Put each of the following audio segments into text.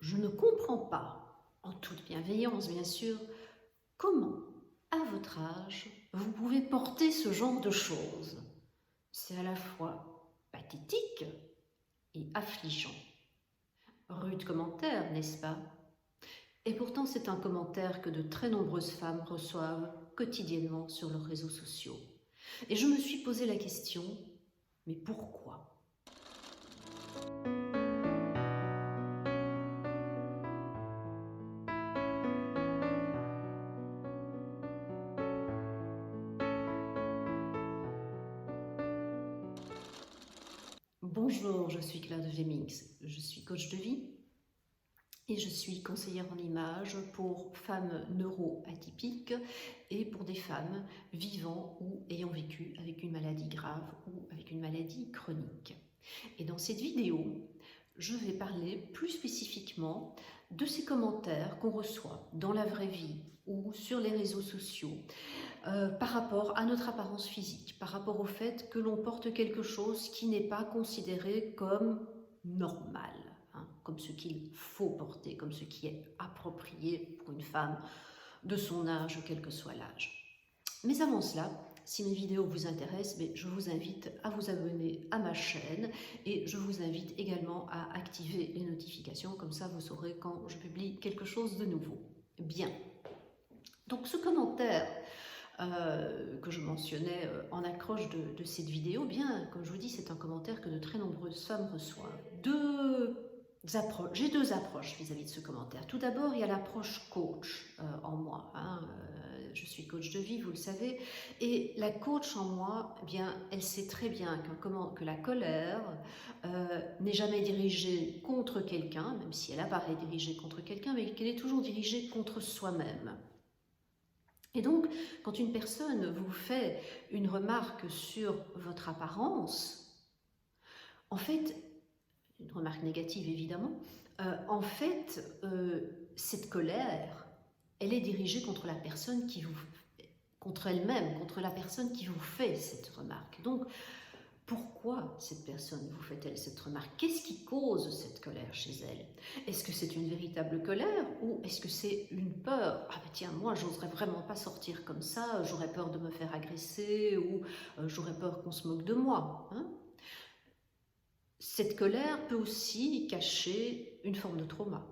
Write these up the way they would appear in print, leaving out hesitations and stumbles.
Je ne comprends pas, en toute bienveillance bien sûr, comment, à votre âge, vous pouvez porter ce genre de choses. C'est à la fois pathétique et affligeant. Rude commentaire, n'est-ce pas? Et pourtant, c'est un commentaire que de très nombreuses femmes reçoivent quotidiennement sur leurs réseaux sociaux. Et je me suis posé la question, mais pourquoi? Bonjour, je suis Claire de Vemix, je suis coach de vie et je suis conseillère en images pour femmes neuroatypiques et pour des femmes vivant ou ayant vécu avec une maladie grave ou avec une maladie chronique. Et dans cette vidéo, je vais parler plus spécifiquement de ces commentaires qu'on reçoit dans la vraie vie ou sur les réseaux sociaux par rapport à notre apparence physique, par rapport au fait que l'on porte quelque chose qui n'est pas considéré comme normal, hein, comme ce qu'il faut porter, comme ce qui est approprié pour une femme de son âge, quel que soit l'âge. Mais avant cela, si mes vidéos vous intéressent, je vous invite à vous abonner à ma chaîne et je vous invite également à activer les notifications, comme ça vous saurez quand je publie quelque chose de nouveau. Bien. Donc ce commentaire que je mentionnais en accroche de cette vidéo, bien, comme je vous dis, c'est un commentaire que de très nombreuses femmes reçoivent. J'ai deux approches vis-à-vis de ce commentaire. Tout d'abord, il y a l'approche coach en moi. Je suis coach de vie, vous le savez, et la coach en moi, eh bien, elle sait très bien que la colère n'est jamais dirigée contre quelqu'un, même si elle apparaît dirigée contre quelqu'un, mais qu'elle est toujours dirigée contre soi-même. Et donc, quand une personne vous fait une remarque sur votre apparence, en fait, une remarque négative évidemment, cette colère, elle est dirigée contre la personne contre elle-même, contre la personne qui vous fait cette remarque. Donc, pourquoi cette personne vous fait-elle cette remarque? Qu'est-ce qui cause cette colère chez elle? Est-ce que c'est une véritable colère ou est-ce que c'est une peur? Ah ben tiens, moi j'oserais vraiment pas sortir comme ça, j'aurais peur de me faire agresser ou j'aurais peur qu'on se moque de moi. Hein? Cette colère peut aussi cacher une forme de trauma.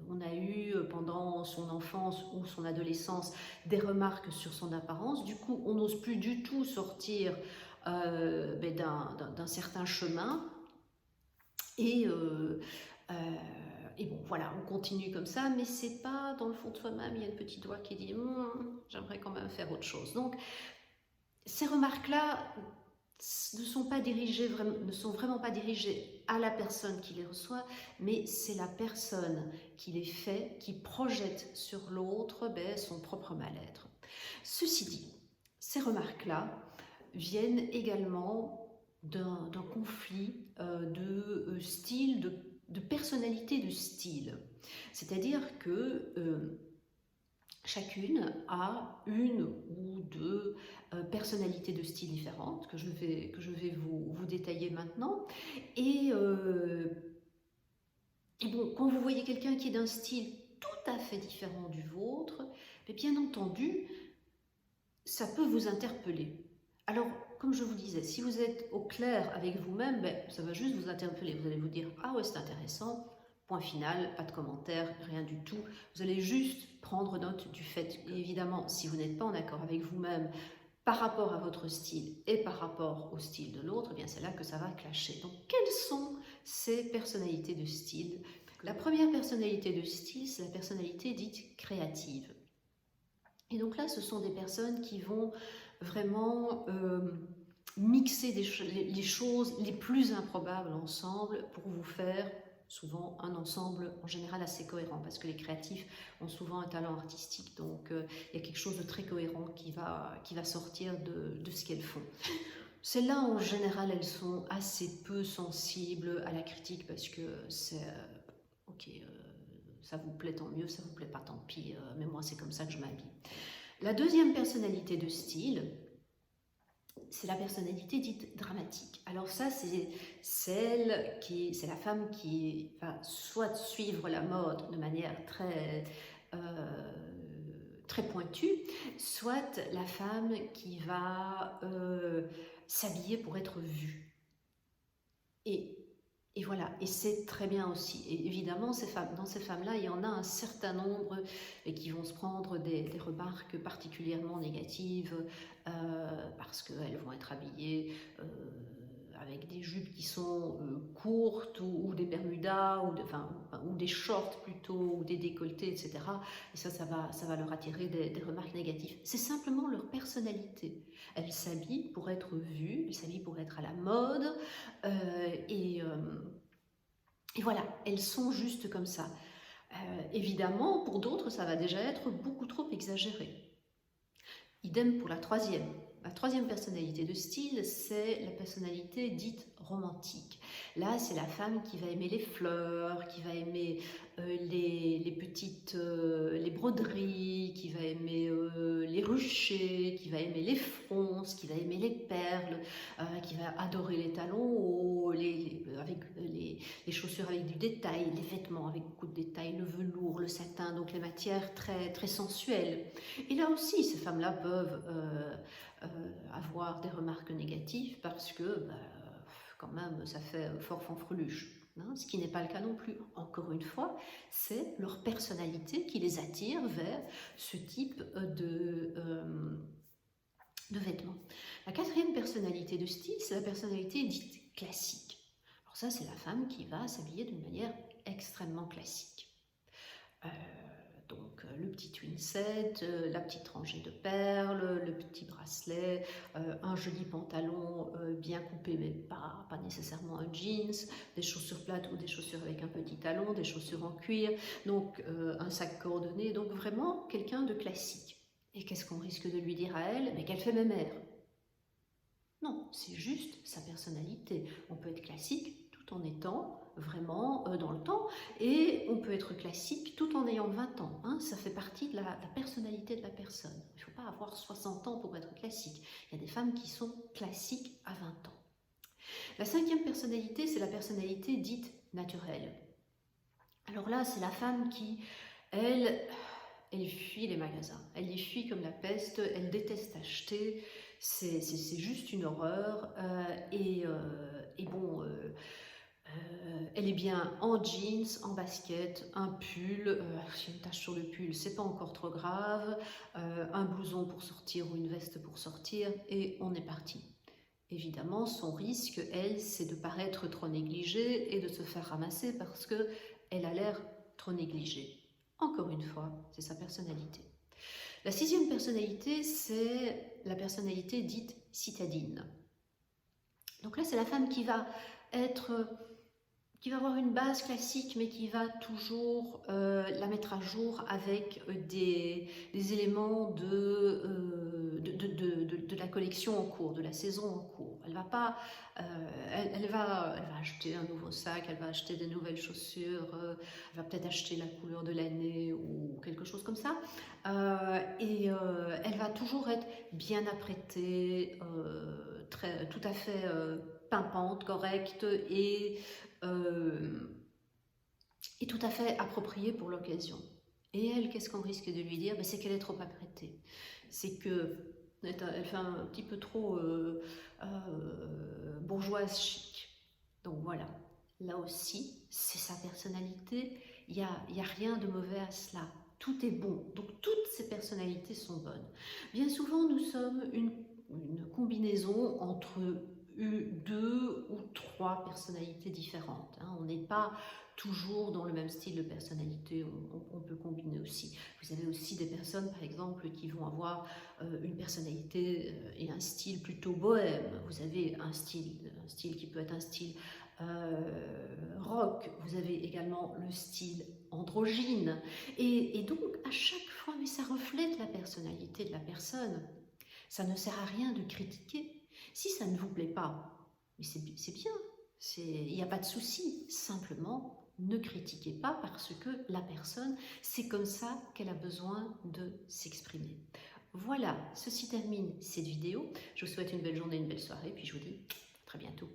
On a eu pendant son enfance ou son adolescence des remarques sur son apparence, du coup on n'ose plus du tout sortir d'un certain chemin et bon voilà, on continue comme ça, mais c'est pas dans le fond de soi-même, il y a une petite voix qui dit j'aimerais quand même faire autre chose. Donc ces remarques-là ne sont vraiment pas dirigées à la personne qui les reçoit, mais c'est la personne qui les fait, qui projette sur l'autre son propre mal-être. Ceci dit, ces remarques-là viennent également d'un conflit de style, de personnalité de style. C'est-à-dire que chacune a une ou deux personnalités de style différentes que je vais vous détailler maintenant. Et bon, quand vous voyez quelqu'un qui est d'un style tout à fait différent du vôtre, bien entendu, ça peut vous interpeller. Alors, comme je vous disais, si vous êtes au clair avec vous-même, ça va juste vous interpeller. Vous allez vous dire « Ah ouais, c'est intéressant ». Point final, pas de commentaire, rien du tout. Vous allez juste prendre note du fait, et évidemment, si vous n'êtes pas en accord avec vous-même par rapport à votre style et par rapport au style de l'autre, c'est là que ça va clasher. Donc, quelles sont ces personnalités de style? La première personnalité de style, c'est la personnalité dite créative. Et donc là, ce sont des personnes qui vont vraiment mixer les choses les plus improbables ensemble pour vous faire souvent un ensemble en général assez cohérent, parce que les créatifs ont souvent un talent artistique, donc il y a quelque chose de très cohérent qui va sortir de ce qu'elles font. Celles-là, en général, elles sont assez peu sensibles à la critique, parce que c'est ok, ça vous plaît tant mieux, ça vous plaît pas tant pis, mais moi c'est comme ça que je m'habille. La deuxième personnalité de style, c'est la personnalité dite dramatique. Alors ça, c'est la femme qui va soit suivre la mode de manière très pointue, soit la femme qui va s'habiller pour être vue. Et, et voilà, et c'est très bien aussi. Et évidemment, dans ces femmes-là, il y en a un certain nombre qui vont se prendre des remarques particulièrement négatives parce qu'elles vont être habillées avec des jupes qui sont courtes ou des bermudas ou des shorts plutôt ou des décolletés, etc. Et ça va leur attirer des remarques négatives. C'est simplement leur personnalité. Elles s'habillent pour être vues, elles s'habillent pour être à la mode et voilà, elles sont juste comme ça. Évidemment, pour d'autres, ça va déjà être beaucoup trop exagéré. Idem pour la troisième. La troisième personnalité de style, c'est la personnalité dite romantique. Là, c'est la femme qui va aimer les fleurs, qui va aimer les broderies, qui va aimer les ruchers, qui va aimer les fronces, qui va aimer les perles, qui va adorer les talons hauts, avec les chaussures avec du détail, les vêtements avec beaucoup de détails, le velours, le satin, donc les matières très, très sensuelles. Et là aussi, ces femmes-là peuvent avoir des remarques négatives parce que, quand même, ça fait fort fanfreluche. Hein, ce qui n'est pas le cas non plus. Encore une fois, c'est leur personnalité qui les attire vers ce type de vêtements. La quatrième personnalité de style, c'est la personnalité dite classique. Alors ça, c'est la femme qui va s'habiller d'une manière extrêmement classique. Donc le petit twin set, la petite rangée de perles, le petit bracelet, un joli pantalon bien coupé mais pas nécessairement un jeans, des chaussures plates ou des chaussures avec un petit talon, des chaussures en cuir, donc un sac coordonné, donc vraiment quelqu'un de classique. Et qu'est-ce qu'on risque de lui dire à elle? Mais qu'elle fait mémère. Non, c'est juste sa personnalité. On peut être classique tout en étant vraiment dans le temps, et on peut être classique tout en ayant 20 ans. Hein. Ça fait partie de la personnalité de la personne. Il ne faut pas avoir 60 ans pour être classique. Il y a des femmes qui sont classiques à 20 ans. La cinquième personnalité, c'est la personnalité dite naturelle. Alors là, c'est la femme qui, elle fuit les magasins. Elle les fuit comme la peste, elle déteste acheter, c'est juste une horreur. Elle est bien en jeans, en basket, un pull, si une tache sur le pull, c'est pas encore trop grave, un blouson pour sortir ou une veste pour sortir, et on est parti. Évidemment, son risque, elle, c'est de paraître trop négligée et de se faire ramasser parce qu'elle a l'air trop négligée. Encore une fois, c'est sa personnalité. La sixième personnalité, c'est la personnalité dite citadine. Donc là, c'est la femme qui va avoir une base classique, mais qui va toujours la mettre à jour avec des éléments de la collection en cours, de la saison en cours. Elle va pas, elle va acheter un nouveau sac, elle va acheter des nouvelles chaussures, elle va peut-être acheter la couleur de l'année ou quelque chose comme ça. Elle va toujours être bien apprêtée, tout à fait pimpante, correcte et tout à fait appropriée pour l'occasion. Et elle, qu'est-ce qu'on risque de lui dire? C'est qu'elle est trop apprêtée. C'est qu'elle fait un petit peu trop bourgeoise chic. Donc voilà, là aussi, c'est sa personnalité. Il n'y a rien de mauvais à cela. Tout est bon. Donc toutes ces personnalités sont bonnes. Bien souvent, nous sommes une combinaison entre deux ou trois personnalités différentes. Hein. On n'est pas toujours dans le même style de personnalité, on peut combiner aussi. Vous avez aussi des personnes, par exemple, qui vont avoir une personnalité et un style plutôt bohème. Vous avez un style qui peut être un style rock, vous avez également le style androgyne. Et donc, à chaque fois, mais ça reflète la personnalité de la personne. Ça ne sert à rien de critiquer. Si ça ne vous plaît pas, mais c'est bien, il n'y a pas de souci. Simplement, ne critiquez pas parce que la personne, c'est comme ça qu'elle a besoin de s'exprimer. Voilà, ceci termine cette vidéo. Je vous souhaite une belle journée, une belle soirée, puis je vous dis à très bientôt.